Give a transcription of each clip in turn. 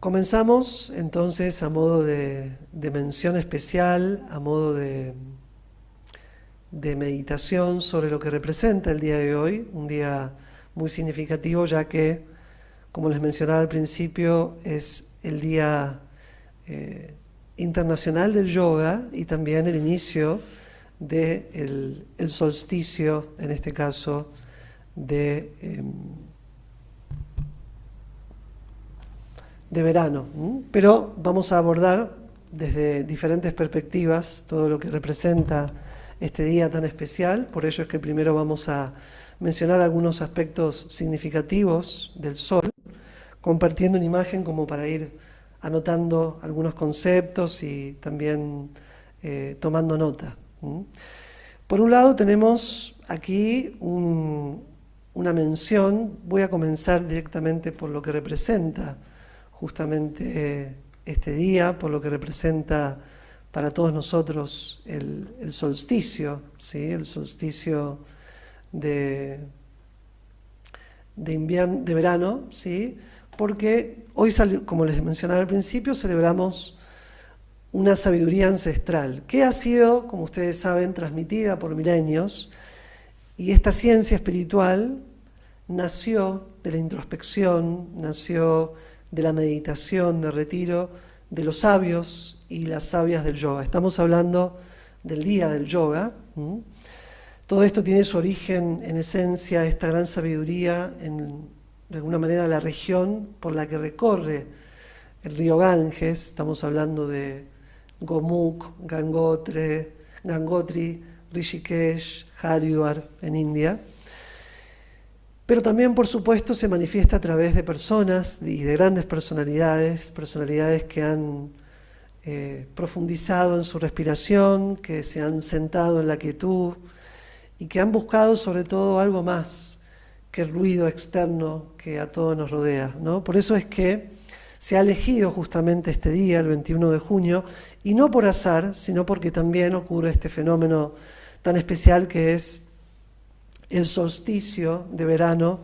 Comenzamos entonces a modo de mención especial, a modo de meditación sobre lo que representa el día de hoy, un día muy significativo ya que, como les mencionaba al principio, es el día internacional del yoga y también el inicio del solsticio, en este caso, de verano. Pero vamos a abordar desde diferentes perspectivas todo lo que representa este día tan especial. Por ello es que primero vamos a mencionar algunos aspectos significativos del sol, compartiendo una imagen como para ir anotando algunos conceptos y también tomando nota. Por un lado tenemos aquí una mención. Voy a comenzar directamente por lo que representa justamente este día, por lo que representa para todos nosotros el solsticio, ¿sí? El solsticio de verano, ¿sí? Porque hoy, como les mencionaba al principio, celebramos una sabiduría ancestral que ha sido, como ustedes saben, transmitida por milenios, y esta ciencia espiritual nació de la introspección, nació de la meditación, de retiro, de los sabios y las sabias del yoga. Estamos hablando del día del yoga. Todo esto tiene su origen, en esencia, esta gran sabiduría, de alguna manera, la región por la que recorre el río Ganges. Estamos hablando de Gomukh, Gangotri, Rishikesh, Haridwar en India. Pero también, por supuesto, se manifiesta a través de personas y de grandes personalidades que han profundizado en su respiración, que se han sentado en la quietud y que han buscado sobre todo algo más que el ruido externo que a todos nos rodea, ¿no? Por eso es que se ha elegido justamente este día, el 21 de junio, y no por azar, sino porque también ocurre este fenómeno tan especial que es el solsticio de verano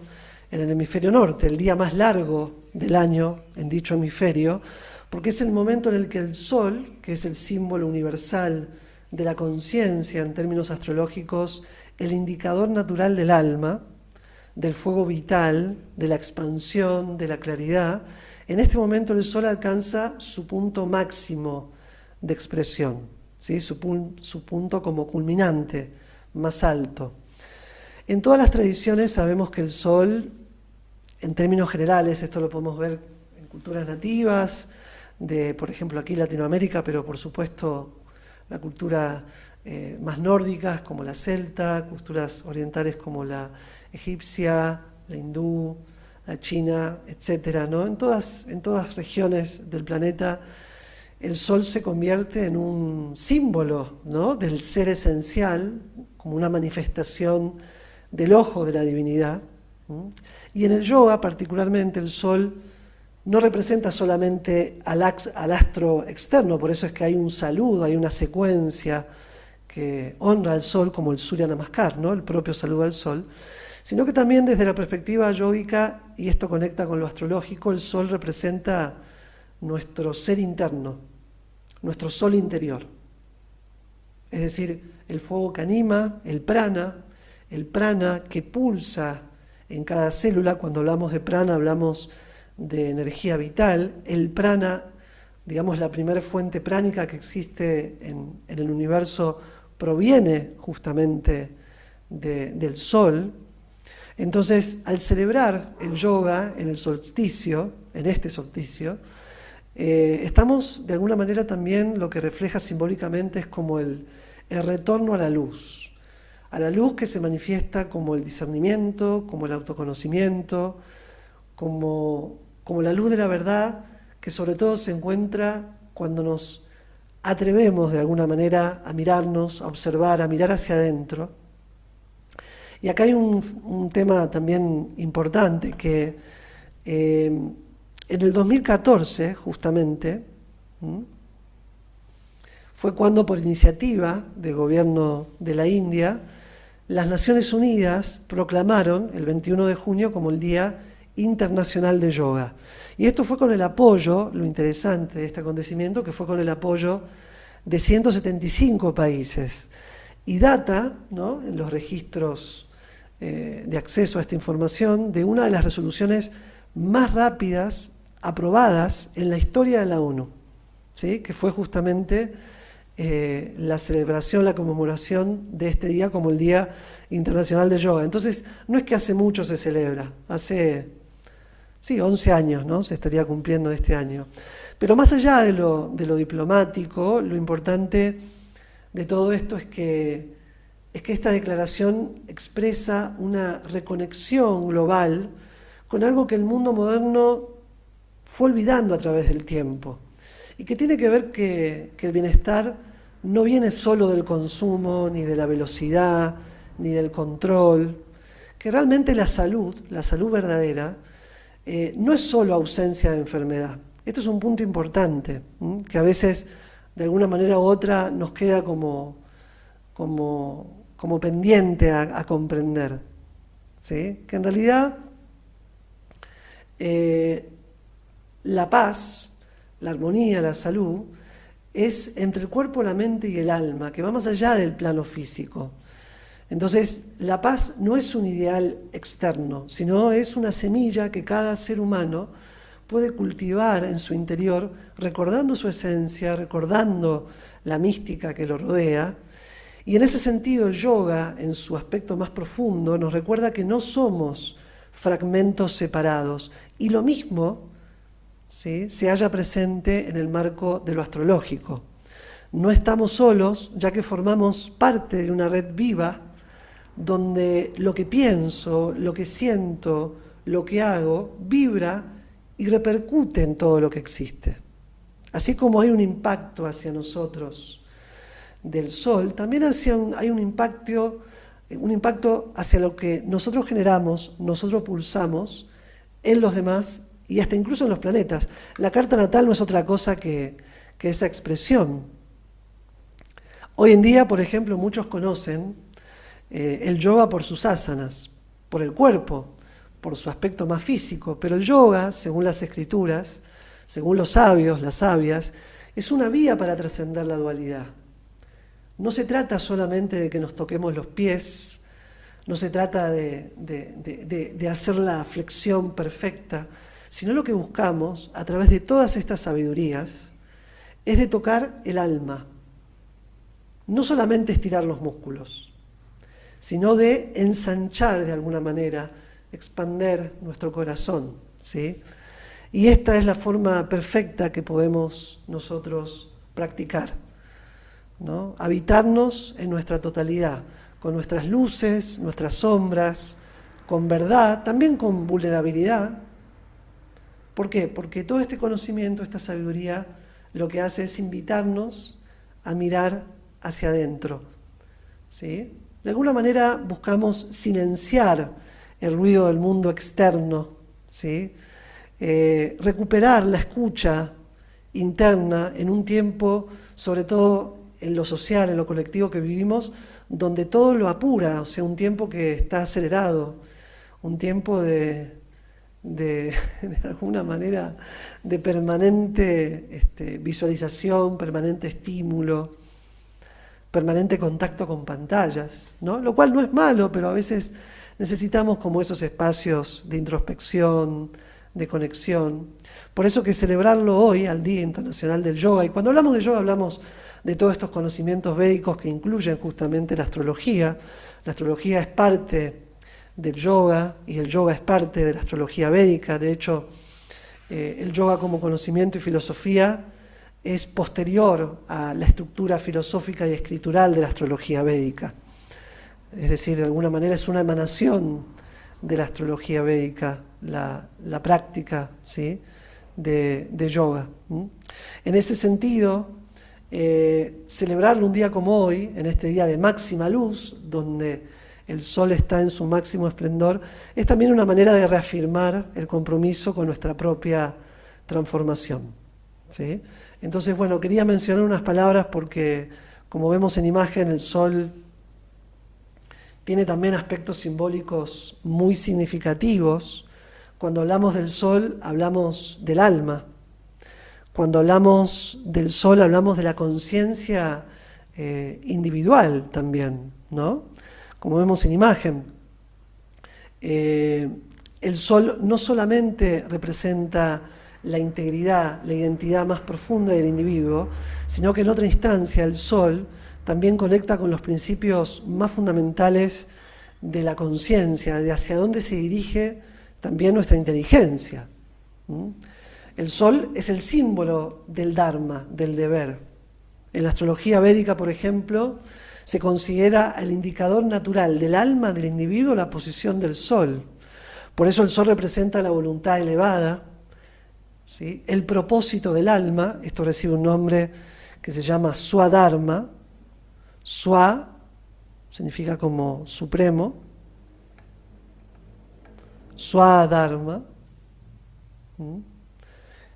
en el hemisferio norte, el día más largo del año en dicho hemisferio, porque es el momento en el que el sol, que es el símbolo universal de la conciencia en términos astrológicos, el indicador natural del alma, del fuego vital, de la expansión, de la claridad, en este momento el sol alcanza su punto máximo de expresión, ¿sí? Su punto como culminante, más alto. En todas las tradiciones sabemos que el sol, en términos generales, esto lo podemos ver en culturas nativas, por ejemplo, aquí Latinoamérica, pero por supuesto la cultura más nórdicas como la celta, culturas orientales como la egipcia, la hindú, la china, etcétera, ¿no? En todas regiones del planeta el sol se convierte en un símbolo, ¿no?, del ser esencial, como una manifestación del ojo de la divinidad. Y en el yoga particularmente el sol no representa solamente al astro externo, por eso es que hay un saludo, hay una secuencia que honra al sol como el Surya Namaskar, ¿no?, el propio saludo al sol, sino que también desde la perspectiva yógica, y esto conecta con lo astrológico, el sol representa nuestro ser interno, nuestro sol interior. Es decir, el fuego que anima, el prana que pulsa en cada célula. Cuando hablamos de prana hablamos de energía vital. El prana, digamos, la primera fuente pránica que existe en el universo, proviene justamente del sol. Entonces, al celebrar el yoga en el solsticio, en este solsticio, estamos de alguna manera también, lo que refleja simbólicamente es como el retorno a la luz que se manifiesta como el discernimiento, como el autoconocimiento, como la luz de la verdad, que sobre todo se encuentra cuando nos atrevemos de alguna manera a mirarnos, a observar, a mirar hacia adentro. Y acá hay un tema también importante, que en el 2014 justamente fue cuando, por iniciativa del gobierno de la India, las Naciones Unidas proclamaron el 21 de junio como el Día Internacional de Yoga. Y esto fue con el apoyo, lo interesante de este acontecimiento, que fue con el apoyo de 175 países. Y data, ¿no?, en los registros de acceso a esta información, de una de las resoluciones más rápidas aprobadas en la historia de la ONU, ¿sí?, que fue justamente la celebración, la conmemoración de este día como el Día Internacional de Yoga. Entonces, no es que hace mucho se celebra, hace 11 años, ¿no?, se estaría cumpliendo este año. Pero más allá de lo diplomático, lo importante de todo esto es que esta declaración expresa una reconexión global con algo que el mundo moderno fue olvidando a través del tiempo y que tiene que ver que el bienestar no viene solo del consumo, ni de la velocidad, ni del control, que realmente la salud verdadera, no es solo ausencia de enfermedad. Esto es un punto importante, que a veces de alguna manera u otra nos queda como pendiente a comprender, ¿sí? Que en realidad la paz, la armonía, la salud, es entre el cuerpo, la mente y el alma, que va más allá del plano físico. Entonces, la paz no es un ideal externo, sino es una semilla que cada ser humano puede cultivar en su interior, recordando su esencia, recordando la mística que lo rodea. Y en ese sentido, el yoga, en su aspecto más profundo, nos recuerda que no somos fragmentos separados. Y lo mismo, ¿sí?, se halla presente en el marco de lo astrológico. No estamos solos, ya que formamos parte de una red viva donde lo que pienso, lo que siento, lo que hago, vibra y repercute en todo lo que existe. Así como hay un impacto hacia nosotros del Sol, también hay un impacto hacia lo que nosotros generamos, nosotros pulsamos en los demás y hasta incluso en los planetas. La carta natal no es otra cosa que esa expresión. Hoy en día, por ejemplo, muchos conocen el yoga por sus asanas, por el cuerpo, por su aspecto más físico, pero el yoga, según las escrituras, según los sabios, las sabias, es una vía para trascender la dualidad. No se trata solamente de que nos toquemos los pies, no se trata de hacer la flexión perfecta, sino lo que buscamos, a través de todas estas sabidurías, es de tocar el alma. No solamente estirar los músculos, sino de ensanchar de alguna manera, expander nuestro corazón, ¿sí? Y esta es la forma perfecta que podemos nosotros practicar, ¿no? Habitarnos en nuestra totalidad, con nuestras luces, nuestras sombras, con verdad, también con vulnerabilidad. ¿Por qué? Porque todo este conocimiento, esta sabiduría, lo que hace es invitarnos a mirar hacia adentro, ¿sí? De alguna manera buscamos silenciar el ruido del mundo externo, ¿sí? Recuperar la escucha interna en un tiempo, sobre todo en lo social, en lo colectivo que vivimos, donde todo lo apura, o sea, un tiempo que está acelerado, un tiempo de alguna manera de permanente visualización, permanente estímulo, permanente contacto con pantallas, ¿no? Lo cual no es malo, pero a veces necesitamos como esos espacios de introspección, de conexión. Por eso que celebrarlo hoy, al Día Internacional del Yoga, y cuando hablamos de yoga hablamos de todos estos conocimientos védicos que incluyen justamente la astrología. La astrología es parte del yoga y el yoga es parte de la astrología védica. De hecho, el yoga como conocimiento y filosofía es posterior a la estructura filosófica y escritural de la astrología védica. Es decir, de alguna manera es una emanación de la astrología védica, la práctica, ¿sí?, de yoga. En ese sentido, celebrarlo un día como hoy, en este día de máxima luz, donde el sol está en su máximo esplendor, es también una manera de reafirmar el compromiso con nuestra propia transformación, ¿sí? Entonces, bueno, quería mencionar unas palabras porque, como vemos en imagen, el sol tiene también aspectos simbólicos muy significativos Cuando hablamos del sol, hablamos del alma. Cuando hablamos del sol, hablamos de la conciencia individual también, ¿no? Como vemos en imagen. El sol no solamente representa la integridad, la identidad más profunda del individuo, sino que en otra instancia el sol también conecta con los principios más fundamentales de la conciencia, de hacia dónde se dirige también nuestra inteligencia. El sol es el símbolo del dharma, del deber. En la astrología védica, por ejemplo, se considera el indicador natural del alma del individuo la posición del sol. Por eso el sol representa la voluntad elevada, ¿sí? El propósito del alma. Esto recibe un nombre que se llama Swadharma. Swa significa como supremo. Swadharma.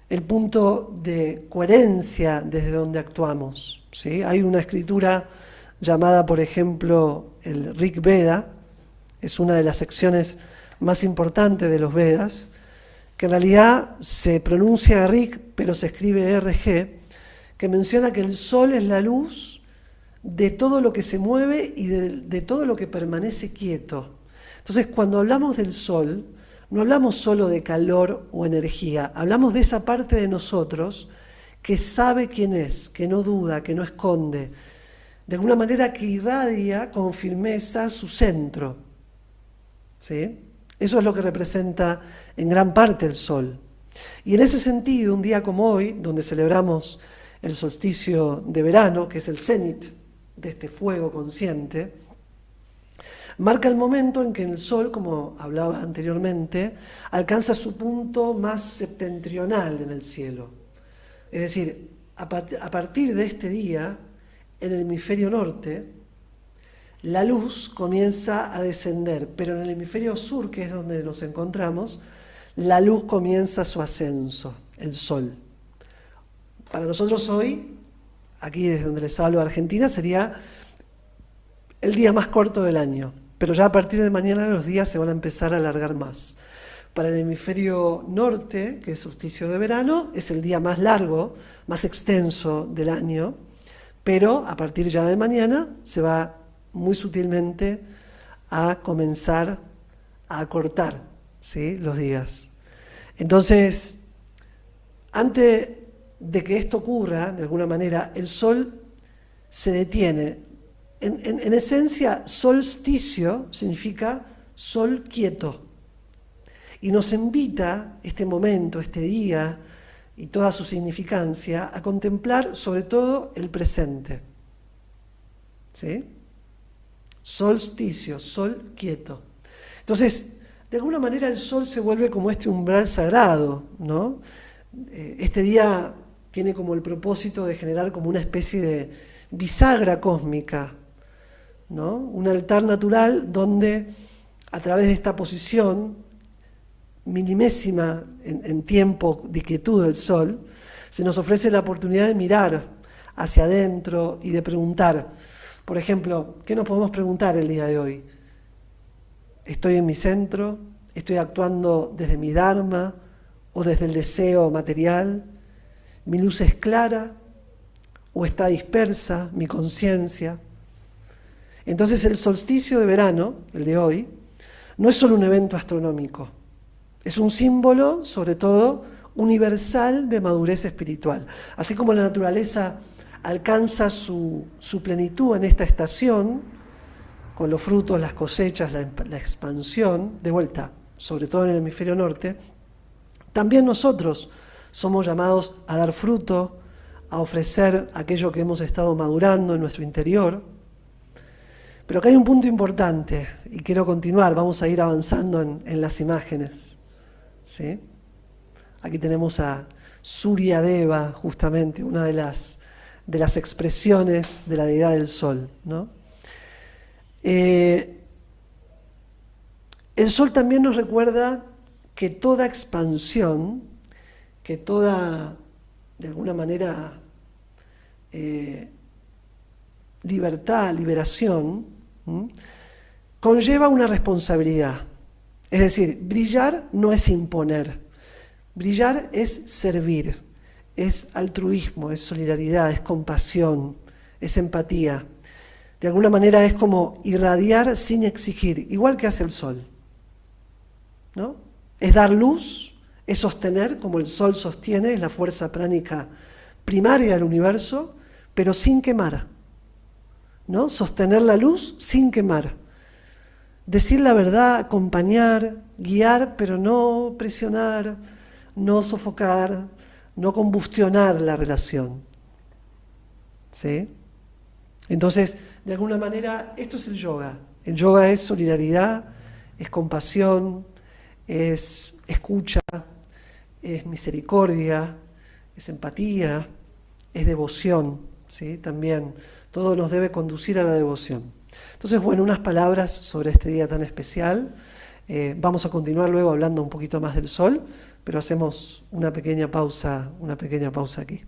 El punto de coherencia desde donde actuamos, ¿sí? Hay una escritura llamada, por ejemplo, el Rig Veda, es una de las secciones más importantes de los Vedas, que en realidad se pronuncia Rig, pero se escribe RG, que menciona que el sol es la luz de todo lo que se mueve y de todo lo que permanece quieto. Entonces, cuando hablamos del sol, no hablamos solo de calor o energía, hablamos de esa parte de nosotros que sabe quién es, que no duda, que no esconde, de alguna manera que irradia con firmeza su centro, ¿sí? Eso es lo que representa en gran parte el sol. Y en ese sentido, un día como hoy, donde celebramos el solsticio de verano, que es el cenit de este fuego consciente, marca el momento en que el sol, como hablaba anteriormente, alcanza su punto más septentrional en el cielo. Es decir, a partir de este día, en el hemisferio norte, la luz comienza a descender, pero en el hemisferio sur, que es donde nos encontramos, la luz comienza su ascenso, el sol. Para nosotros hoy, aquí desde donde les hablo de Argentina, sería el día más corto del año, pero ya a partir de mañana los días se van a empezar a alargar más. Para el hemisferio norte, que es solsticio de verano, es el día más largo, más extenso del año, pero a partir ya de mañana se va muy sutilmente a comenzar a acortar, ¿sí?, los días. Entonces, antes de que esto ocurra, de alguna manera, el sol se detiene. En esencia, solsticio significa sol quieto. Y nos invita este momento, este día y toda su significancia a contemplar sobre todo el presente. ¿Sí? Solsticio, sol quieto. Entonces, de alguna manera el sol se vuelve como este umbral sagrado, ¿no? Este día tiene como el propósito de generar como una especie de bisagra cósmica, ¿no? Un altar natural donde a través de esta posición minimésima en tiempo de quietud del sol, se nos ofrece la oportunidad de mirar hacia adentro y de preguntar. Por ejemplo, ¿qué nos podemos preguntar el día de hoy? ¿Estoy en mi centro? ¿Estoy actuando desde mi dharma o desde el deseo material? ¿Mi luz es clara o está dispersa mi conciencia? Entonces el solsticio de verano, el de hoy, no es solo un evento astronómico, es un símbolo, sobre todo, universal de madurez espiritual. Así como la naturaleza alcanza su plenitud en esta estación, con los frutos, las cosechas, la expansión, de vuelta, sobre todo en el hemisferio norte, también nosotros somos llamados a dar fruto, a ofrecer aquello que hemos estado madurando en nuestro interior. Pero acá hay un punto importante, y quiero continuar, vamos a ir avanzando en las imágenes. ¿Sí? Aquí tenemos a Surya Deva, justamente, una de las expresiones de la deidad del sol, ¿no? El sol también nos recuerda que toda expansión, que toda, de alguna manera, libertad, liberación, conlleva una responsabilidad. Es decir, brillar no es imponer. Brillar es servir, es altruismo, es solidaridad, es compasión, es empatía. De alguna manera es como irradiar sin exigir, igual que hace el sol, ¿no? Es dar luz, es sostener, como el sol sostiene, es la fuerza pránica primaria del universo, pero sin quemar, ¿no? Sostener la luz sin quemar. Decir la verdad, acompañar, guiar, pero no presionar, no sofocar, no combustionar la relación. ¿Sí? Entonces, de alguna manera, esto es el yoga. El yoga es solidaridad, es compasión, es escucha, es misericordia, es empatía, es devoción, ¿sí? También todo nos debe conducir a la devoción. Entonces, bueno, unas palabras sobre este día tan especial. Vamos a continuar luego hablando un poquito más del sol, pero hacemos una pequeña pausa aquí.